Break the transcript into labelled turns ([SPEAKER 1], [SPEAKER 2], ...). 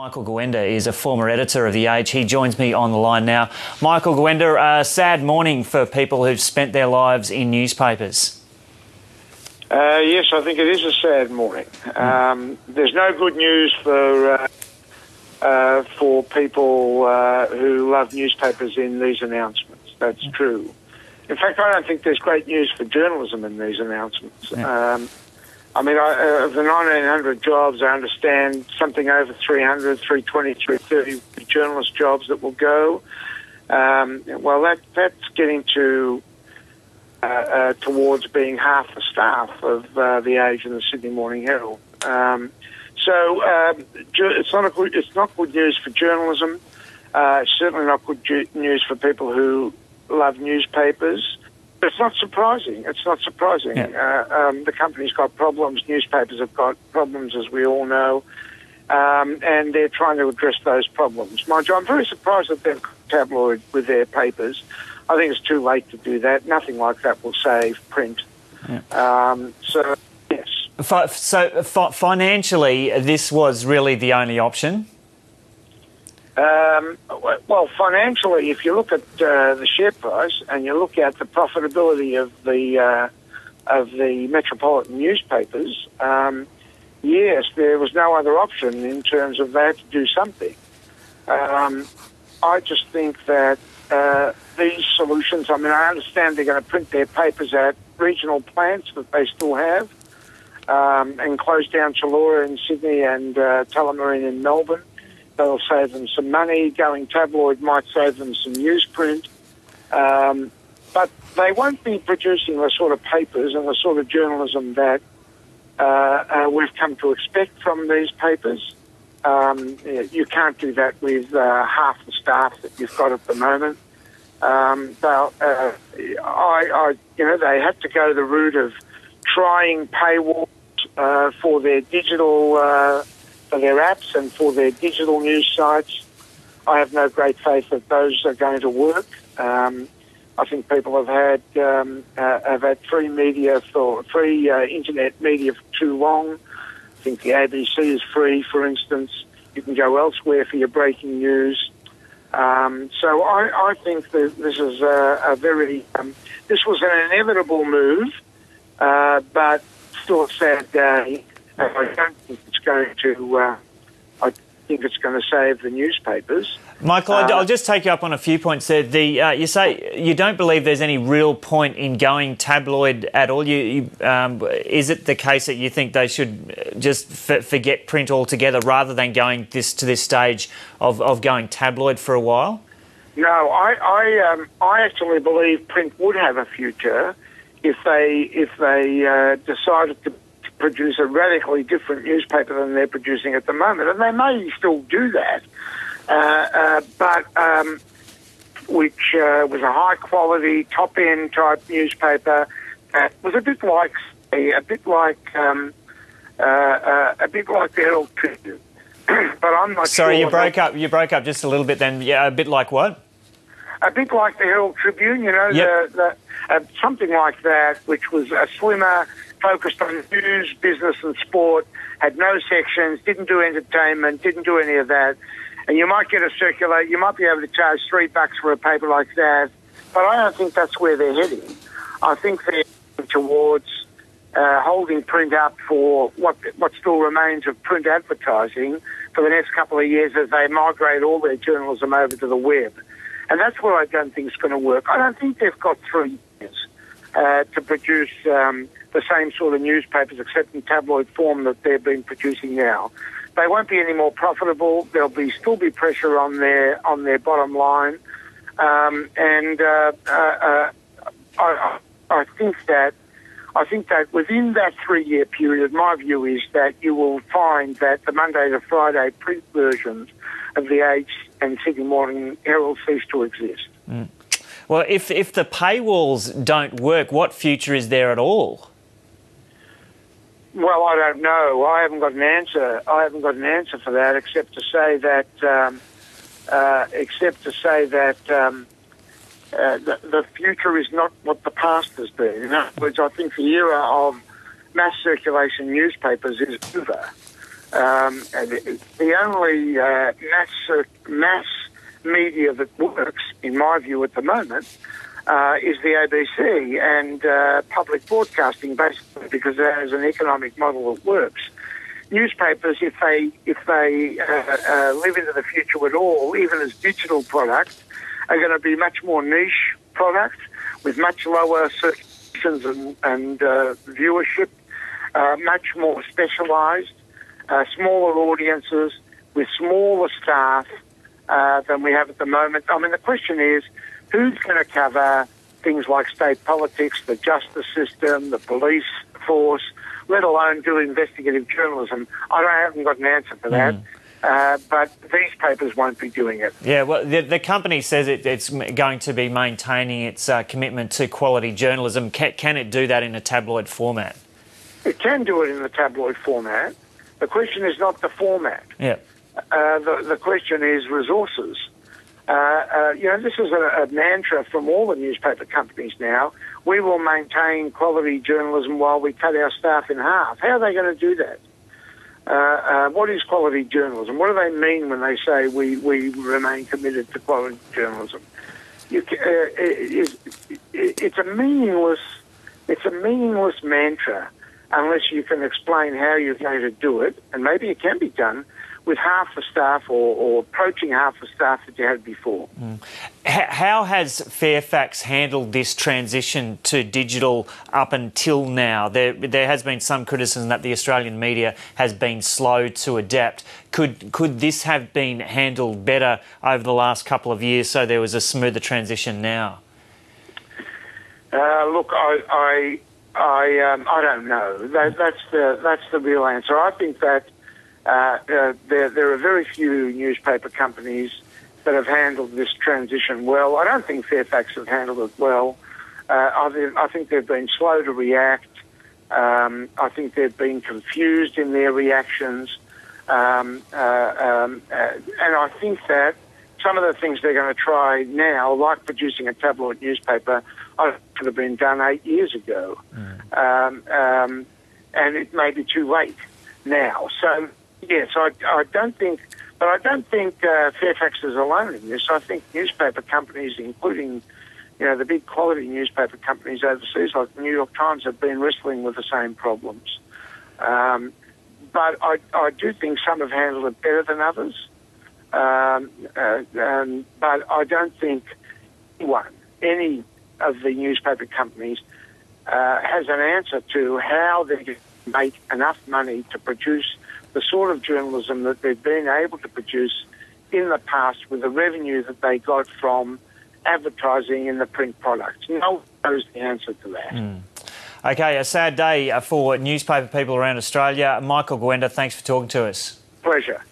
[SPEAKER 1] Michael Gawenda is a former editor of The Age. He joins me on the line now. Michael Gawenda, a sad morning for people who've spent their lives in newspapers.
[SPEAKER 2] Yes, I think it is a sad morning. There's no good news for people who love newspapers in these announcements. That's true. In fact, I don't think there's great news for journalism in these announcements.
[SPEAKER 1] Yeah.
[SPEAKER 2] Of the 1,900 jobs, I understand something over 300, 320, 330 journalist jobs that will go. That's getting towards being half the staff of The Age and the Sydney Morning Herald. It's not good news for journalism. It's certainly not good news for people who love newspapers. It's not surprising. Yeah. The company's got problems. Newspapers have got problems, as we all know, and they're trying to address those problems. Mind you, I'm very surprised that they've tabloid with their papers. I think it's too late to do that. Nothing like that will save print. Yeah. Yes.
[SPEAKER 1] Financially, this was really the only option?
[SPEAKER 2] Well, financially, if you look at the share price and you look at the profitability of the metropolitan newspapers, yes, there was no other option in terms of they had to do something. I just think that these solutions, I understand they're going to print their papers at regional plants that they still have, and close down Chullora in Sydney and Tullamarine in Melbourne. That'll save them some money. Going tabloid might save them some newsprint. But they won't be producing the sort of papers and the sort of journalism that we've come to expect from these papers. You can't do that with half the staff that you've got at the moment. They had to go the route of trying paywalls for their digital, for their apps and for their digital news sites. I have no great faith that those are going to work. I think people have had free media free internet media for too long. I think the ABC is free, for instance. You can go elsewhere for your breaking news. So I think that this is this was an inevitable move, but still a sad day. I don't think it's going to. I think it's going to save the newspapers.
[SPEAKER 1] Michael, I'll just take you up on a few points there. You say you don't believe there's any real point in going tabloid at all. Is it the case that you think they should just forget print altogether rather than going to this stage of going tabloid for a while?
[SPEAKER 2] No, I actually believe print would have a future if they decided to produce a radically different newspaper than they're producing at the moment, and they may still do that. Which was a high quality, top end type newspaper that was a bit like the Herald Tribune. But I'm not
[SPEAKER 1] Sorry,
[SPEAKER 2] sure.
[SPEAKER 1] You broke up just a little bit. Then, yeah, a bit like what?
[SPEAKER 2] A bit like the Herald Tribune,
[SPEAKER 1] Yep.
[SPEAKER 2] Something like that, which was a slimmer, focused on news, business, and sport. Had no sections, didn't do entertainment, didn't do any of that. And you might get a circular, you might be able to charge $3 for a paper like that, but I don't think that's where they're heading. I think they're heading towards holding print up for what still remains of print advertising for the next couple of years as they migrate all their journalism over to the web. And that's where I don't think it's going to work. I don't think they've got 3 years to produce the same sort of newspapers, except in tabloid form that they've been producing now. They won't be any more profitable. There'll still be pressure on their bottom line, I think that within that 3-year period, my view is that you will find that the Monday to Friday print versions of The Age and Sydney Morning Herald cease to exist.
[SPEAKER 1] Mm. Well, if the paywalls don't work, what future is there at all?
[SPEAKER 2] Well, I don't know. I haven't got an answer. For that, except to say that the future is not what the past has been. In other words, I think the era of mass circulation newspapers is over. The only mass media that works, in my view, at the moment, is the ABC and public broadcasting, basically, because it has an economic model that works. Newspapers, if they live into the future at all, even as digital products, are going to be much more niche products with much lower circulations and viewership, much more specialised, smaller audiences with smaller staff than we have at the moment. I mean, the question is, who's going to cover things like state politics, the justice system, the police force, let alone do investigative journalism? I haven't got an answer for that. But these papers won't be doing it.
[SPEAKER 1] Yeah, well, the company says it's going to be maintaining its commitment to quality journalism. Can it do that in a tabloid format?
[SPEAKER 2] It can do it in the tabloid format. The question is not the format.
[SPEAKER 1] Yeah.
[SPEAKER 2] The question is resources. This is a mantra from all the newspaper companies now. We will maintain quality journalism while we cut our staff in half. How are they going to do that? What is quality journalism? What do they mean when they say we remain committed to quality journalism? It's a meaningless mantra unless you can explain how you're going to do it, and maybe it can be done with half the staff or approaching half the staff that you had before.
[SPEAKER 1] How has Fairfax handled this transition to digital up until now? There has been some criticism that the Australian media has been slow to adapt. Could this have been handled better over the last couple of years so there was a smoother transition now?
[SPEAKER 2] Look, I don't know. That's the real answer. I think that there are very few newspaper companies that have handled this transition well. I don't think Fairfax have handled it well. I think they've been slow to react. I think they've been confused in their reactions. And I think that some of the things they're going to try now, like producing a tabloid newspaper, could have been done 8 years ago. And it may be too late now. So, yes, I don't think Fairfax is alone in this. I think newspaper companies, including the big quality newspaper companies overseas, like the New York Times, have been wrestling with the same problems. But I do think some have handled it better than others. But I don't think any of the newspaper companies has an answer to how they can make enough money to produce the sort of journalism that they've been able to produce in the past with the revenue that they got from advertising in the print products. No one knows the answer to that.
[SPEAKER 1] OK, a sad day for newspaper people around Australia. Michael Gawenda, thanks for talking to us.
[SPEAKER 2] Pleasure.